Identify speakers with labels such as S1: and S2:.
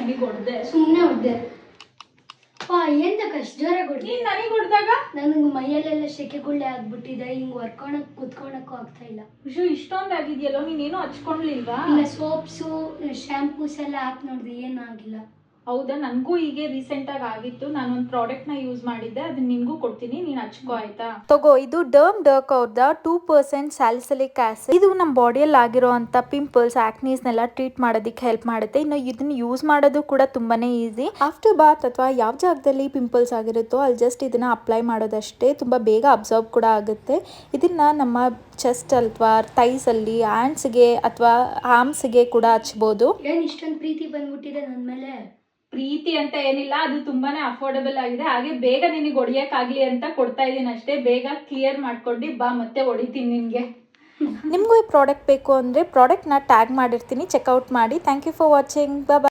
S1: ನಿನಗೆ ಹೊಡೆದೆ.
S2: ಸುಮ್ಮನೆ ಹೊಡೆದೆ. ಎಂತ ಕಷ್ಟ ಜ್ವರ ಕೊಡ್ತೀನಿ.
S1: ನೀನು ನನಗೆ ಹೊಡೆದಾಗ
S2: ನನಗೆ ಮೈಯಲ್ಲೆಲ್ಲ ಸೆಕೆಗುಳ್ಳೆ ಆಗ್ಬಿಟ್ಟಿದೆ. ಹಿಂಗೆ ಕುತ್ಕೊಳಕ್ಕೂ ಆಗ್ತಾ ಇಲ್ಲ.
S1: ಇಷ್ಟೊಂದು ಆಗಿದೆಯಲ್ಲೋ, ನೀನೇನು ಹಚ್ಕೊಂಡ್ಲಿಲ್ವಾ?
S2: ಇಲ್ಲ, ಸೋಪ್ಸು ಶ್ಯಾಂಪೂಸ್ ಎಲ್ಲ ಹಾಕಿ ನೋಡಿದ್ರೆ ಏನೂ ಆಗಿಲ್ಲ.
S1: ಹೌದಾ? ನನಗೂ ಹೀಗೆ ರೀಸೆಂಟಾಗಿ ಆಗಿತ್ತು. ನಾನೊಂದು ಪ್ರಾಡಕ್ಟ್ನ ಯೂಸ್ ಮಾಡಿದ್ದೆ, ಅದನ್ನ ನಿನಗೂ ಕೊಡ್ತೀನಿ, ನೀನು ಹಚ್ಕೋ ಆಯ್ತಾ?
S3: ತಗೋ, ಇದು ಡರ್ಕ್ ಅವ್ರದ 2% ಸ್ಯಾಲಿಸಿಲಿಕ್ ಆಸಿಡ್. ಇದು ನಮ್ಮ ಬಾಡಿಯಲ್ಲಿ ಆಗಿರೋ ಅಂತ ಪಿಂಪಲ್ಸ್, ಆಕ್ನೀಸ್ನೆಲ್ಲ ಟ್ರೀಟ್ ಮಾಡೋದಕ್ಕೆ ಹೆಲ್ಪ್ ಮಾಡುತ್ತೆ. ಇನ್ನು ಇದನ್ನ ಯೂಸ್ ಮಾಡೋದು ಕೂಡ ತುಂಬಾನೇ ಈಸಿ. ಆಫ್ಟರ್ ಬಾತ್ ಅಥವಾ ಯಾವ ಜಾಗದಲ್ಲಿ ಪಿಂಪಲ್ಸ್ ಆಗಿರುತ್ತೋ ಅಲ್ಲಿ ಜಸ್ಟ್ ಇದನ್ನ ಅಪ್ಲೈ ಮಾಡೋದಷ್ಟೇ. ತುಂಬಾ ಬೇಗ ಅಬ್ಸಾರ್ಬ್ ಕೂಡ ಆಗುತ್ತೆ. ಇದನ್ನ ನಮ್ಮ ಚೆಸ್ಟ್ ಅಥವಾ ಥೈಸ್ ಅಲ್ಲಿ, ಹ್ಯಾಂಡ್ಸ್ಗೆ ಅಥವಾ ಆರ್ಮ್ಸ್ಗೆ ಕೂಡ ಹಚ್ಬೋದು.
S2: ಏನ್ ಇಷ್ಟೊಂದು ಪ್ರೀತಿ ಬಂದ್ಬಿಟ್ಟಿದೆ ನನ್ನ ಮೇಲೆ?
S1: ಪ್ರೀತಿ ಅಂತ ಏನಿಲ್ಲ, ಅದು ತುಂಬಾನೇ ಅಫೋರ್ಡಬಲ್ ಆಗಿದೆ. ಹಾಗೆ ಬೇಗ ನಿನಗೆ ಹೊಡಿಯಕ್ಕಾಗ್ಲಿ ಅಂತ ಕೊಡ್ತಾ ಇದೀನಿ ಅಷ್ಟೇ. ಬೇಗ ಕ್ಲಿಯರ್ ಮಾಡ್ಕೊಂಡು ಬಾ, ಮತ್ತೆ ಹೊಡಿತೀನಿ ನಿನ್ಗೆ.
S3: ನಿಮಗೂ ಈ ಪ್ರಾಡಕ್ಟ್ ಬೇಕು ಅಂದರೆ ಪ್ರಾಡಕ್ಟ್ನ ಟ್ಯಾಗ್ ಮಾಡಿರ್ತೀನಿ, ಚೆಕ್ಔಟ್ ಮಾಡಿ. Thank you for watching. Bye.